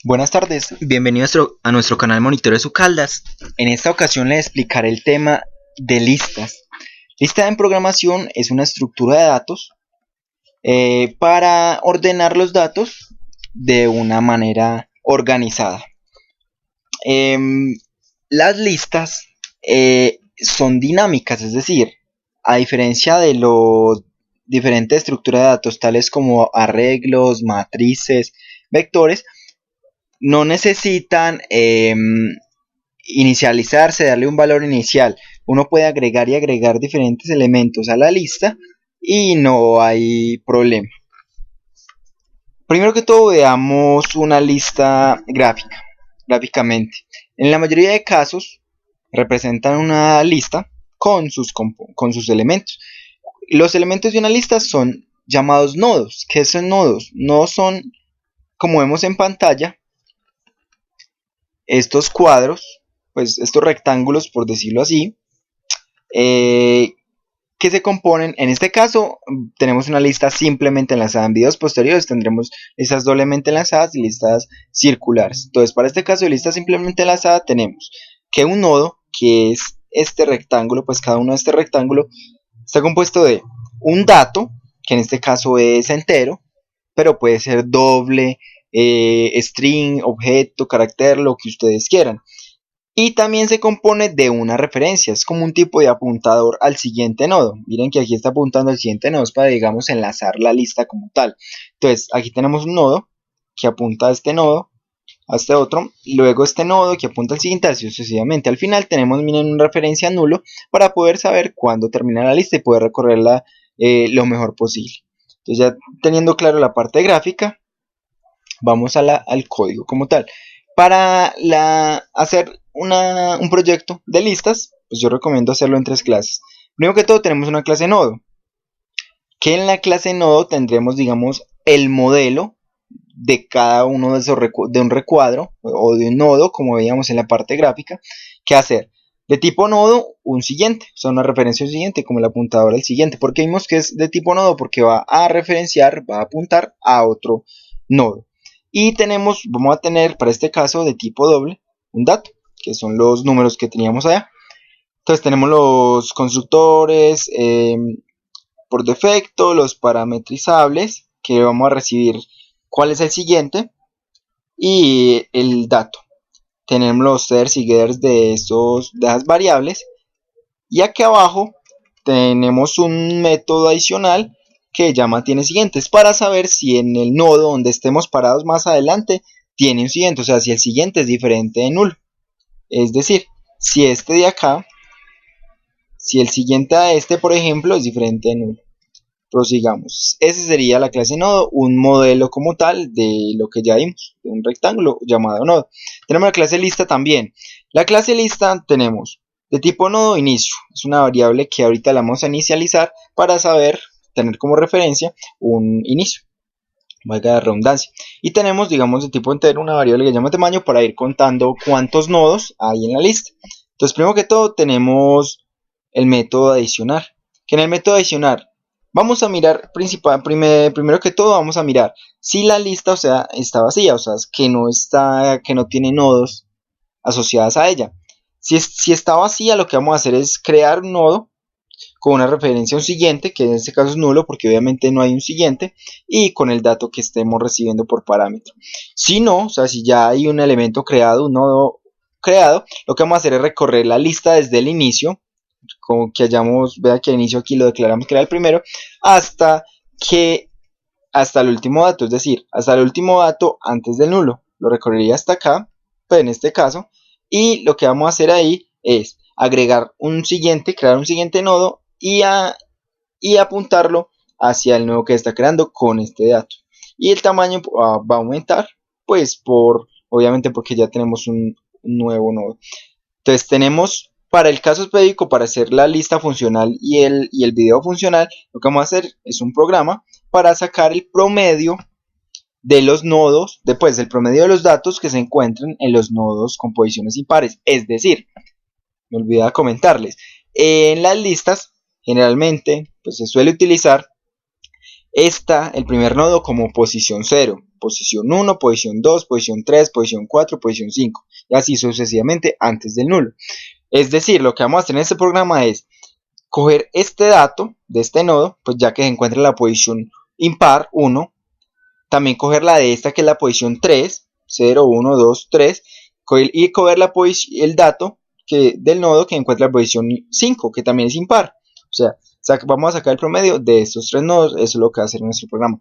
Buenas tardes, bienvenidos a nuestro canal Monitoreo de Caldas. En esta ocasión les explicaré el tema de listas. Lista en programación es una estructura de datos para ordenar los datos de una manera organizada. Las listas son dinámicas, es decir, a diferencia de los diferentes estructuras de datos tales como arreglos, matrices, vectores, no necesitan inicializarse, darle un valor inicial. Uno puede agregar y agregar diferentes elementos a la lista y no hay problema. Primero que todo veamos una lista gráficamente. En la mayoría de casos representan una lista con sus elementos. Los elementos de una lista son llamados nodos. ¿Qué son nodos? Nodos son, como vemos en pantalla, estos cuadros, pues estos rectángulos, por decirlo así, que se componen. En este caso tenemos una lista simplemente enlazada. En videos posteriores tendremos listas doblemente enlazadas y listas circulares. Entonces, para este caso de lista simplemente enlazada, tenemos que un nodo, que es este rectángulo, pues cada uno de este rectángulo está compuesto de un dato, que en este caso es entero, pero puede ser doble, string, objeto, carácter, lo que ustedes quieran. Y también se compone de una referencia, es como un tipo de apuntador al siguiente nodo. Miren que aquí está apuntando al siguiente nodo, es para, digamos, enlazar la lista como tal. Entonces, aquí tenemos un nodo que apunta a este nodo, a este otro, y luego este nodo que apunta al siguiente, así sucesivamente. Al final tenemos, miren, una referencia nulo para poder saber cuándo termina la lista y poder recorrerla lo mejor posible. Entonces, ya teniendo claro la parte gráfica, vamos al código como tal. Para hacer un proyecto de listas, pues yo recomiendo hacerlo en 3 clases. Primero que todo tenemos una clase nodo, que en la clase nodo tendremos, digamos, el modelo de cada uno de un recuadro o de un nodo, como veíamos en la parte gráfica, que hacer de tipo nodo un siguiente, o sea, una referencia al siguiente, como el apuntador al siguiente. ¿Por qué vimos que es de tipo nodo? Porque va a referenciar, va a apuntar a otro nodo. Y vamos a tener para este caso de tipo doble un dato, que son los números que teníamos allá. Entonces tenemos los constructores por defecto, los parametrizables, que vamos a recibir cuál es el siguiente, y el dato. Tenemos los setters y getters de esas variables. Y aquí abajo tenemos un método adicional que llama tiene siguientes, para saber si en el nodo donde estemos parados más adelante tiene un siguiente, o sea, si el siguiente es diferente de nulo. Es decir, si este de acá, si el siguiente a este, por ejemplo, es diferente de nulo. Prosigamos. Ese sería la clase nodo, un modelo como tal de lo que ya vimos, de un rectángulo llamado nodo. Tenemos la clase lista también. La clase lista tenemos de tipo nodo inicio, es una variable que ahorita la vamos a inicializar para tener como referencia un inicio, valga la redundancia. Y tenemos, digamos, de tipo entero una variable que se llama tamaño para ir contando cuántos nodos hay en la lista. Entonces, primero que todo tenemos el método adicionar, que en el método adicionar vamos a mirar primero que todo vamos a mirar si la lista, o sea, está vacía, o sea, que no tiene nodos asociadas a ella. Si está vacía, lo que vamos a hacer es crear un nodo con una referencia a un siguiente, que en este caso es nulo porque obviamente no hay un siguiente, y con el dato que estemos recibiendo por parámetro. Si no, o sea, si ya hay un elemento creado, un nodo creado, lo que vamos a hacer es recorrer la lista desde el inicio, como que vea que al inicio aquí lo declaramos que era el primero, hasta el último dato, es decir, hasta el último dato antes del nulo. Lo recorrería hasta acá, pues en este caso, y lo que vamos a hacer ahí es agregar un siguiente, crear un siguiente nodo y apuntarlo hacia el nodo que está creando con este dato. Y el tamaño va a aumentar, pues obviamente porque ya tenemos un nuevo nodo. Entonces tenemos, para el caso específico, para hacer la lista funcional y el video funcional, lo que vamos a hacer es un programa para sacar el promedio de los nodos, después el promedio de los datos que se encuentran en los nodos con posiciones impares. Es decir, me olvidaba comentarles, en las listas generalmente pues se suele utilizar el primer nodo como posición 0, posición 1, posición 2, posición 3, posición 4, posición 5, y así sucesivamente antes del nulo. Es decir, lo que vamos a hacer en este programa es coger este dato de este nodo, pues ya que se encuentra en la posición impar 1, también coger la de esta que es la posición 3, 0, 1, 2, 3, y coger el dato del nodo que encuentra en la posición 5, que también es impar. O sea, vamos a sacar el promedio de estos tres nodos, eso es lo que va a hacer nuestro programa.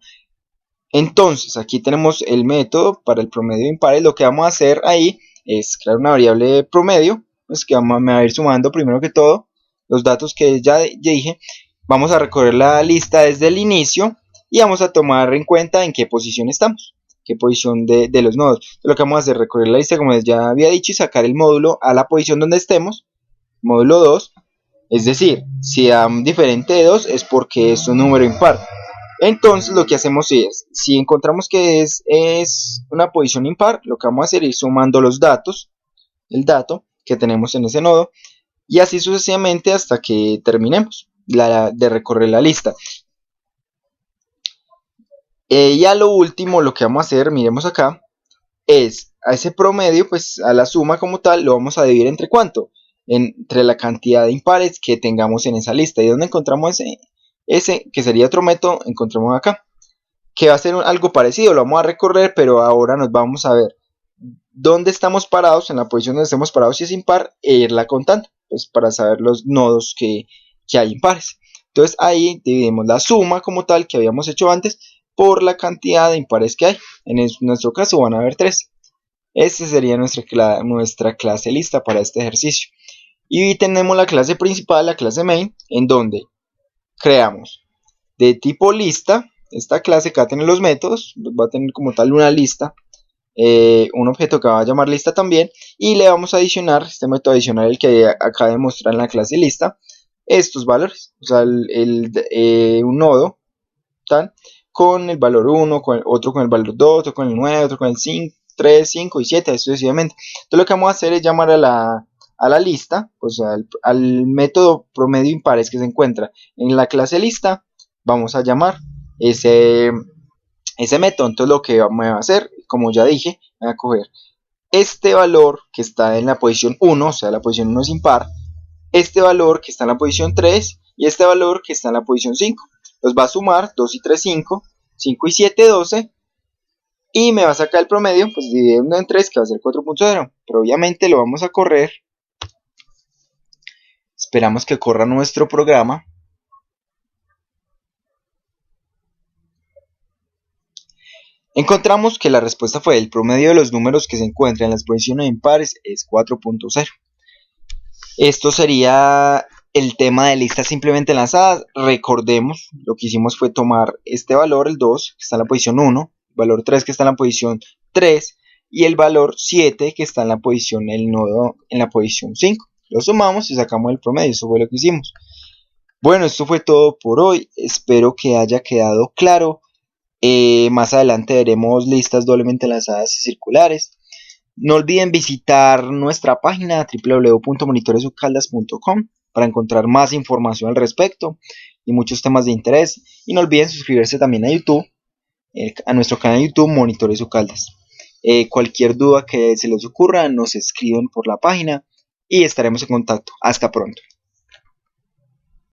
Entonces, aquí tenemos el método para el promedio impar, y lo que vamos a hacer ahí es crear una variable promedio, pues que me va a ir sumando primero que todo los datos que ya dije. Vamos a recorrer la lista desde el inicio y vamos a tomar en cuenta en qué posición estamos, qué posición de los nodos. Entonces, lo que vamos a hacer es recorrer la lista, como ya había dicho, y sacar el módulo a la posición donde estemos, módulo 2. Es decir, si da diferente de 2 es porque es un número impar. Entonces lo que hacemos es, si encontramos que es una posición impar, lo que vamos a hacer es ir sumando los datos, el dato que tenemos en ese nodo, y así sucesivamente hasta que terminemos de recorrer la lista. Y a lo último, lo que vamos a hacer, miremos acá, es a ese promedio, pues a la suma como tal, lo vamos a dividir entre ¿cuánto? Entre la cantidad de impares que tengamos en esa lista. ¿Y dónde encontramos ese que sería otro método? Encontramos acá, que va a ser algo parecido, lo vamos a recorrer, pero ahora nos vamos a ver dónde estamos parados, en la posición donde estemos parados si es impar, e irla contando, pues para saber los nodos que hay impares. Entonces ahí dividimos la suma como tal que habíamos hecho antes por la cantidad de impares que hay. En nuestro caso van a haber 3. Esta sería nuestra clase lista para este ejercicio. Y tenemos la clase principal, la clase main, en donde creamos de tipo lista. Esta clase que va a tener los métodos, va a tener como tal una lista, un objeto que va a llamar lista también, y le vamos a adicionar este método adicional, el que acaba de mostrar en la clase lista, estos valores, o sea, un nodo tal, con el valor 1, otro con el valor 2, otro con el 9, otro con el 5, 3, 5 y 7, sucesivamente. Entonces lo que vamos a hacer es llamar a la lista, pues al método promedio impares que se encuentra en la clase lista, vamos a llamar ese método. Entonces lo que me va a hacer, como ya dije, voy a coger este valor que está en la posición 1, o sea, la posición 1 es impar, este valor que está en la posición 3 y este valor que está en la posición 5. Los va a sumar, 2 y 3, 5, 5 y 7, 12, y me va a sacar el promedio, pues dividiendo en 3, que va a ser 4.0, pero obviamente lo vamos a correr. Esperamos que corra nuestro programa. Encontramos que la respuesta fue: el promedio de los números que se encuentran en las posiciones impares es 4.0. Esto sería el tema de listas simplemente enlazadas. Recordemos, lo que hicimos fue tomar este valor, el 2, que está en la posición 1, el valor 3 que está en la posición 3 y el valor 7 que está en la posición, el nodo en la posición 5. Lo sumamos y sacamos el promedio. Eso fue lo que hicimos. Bueno, esto fue todo por hoy. Espero que haya quedado claro. Más adelante veremos listas doblemente enlazadas y circulares. No olviden visitar nuestra página www.monitoresucaldas.com para encontrar más información al respecto y muchos temas de interés. Y no olviden suscribirse también a YouTube, a nuestro canal de YouTube Monitores Ucaldas. Cualquier duda que se les ocurra, nos escriben por la página y estaremos en contacto. Hasta pronto.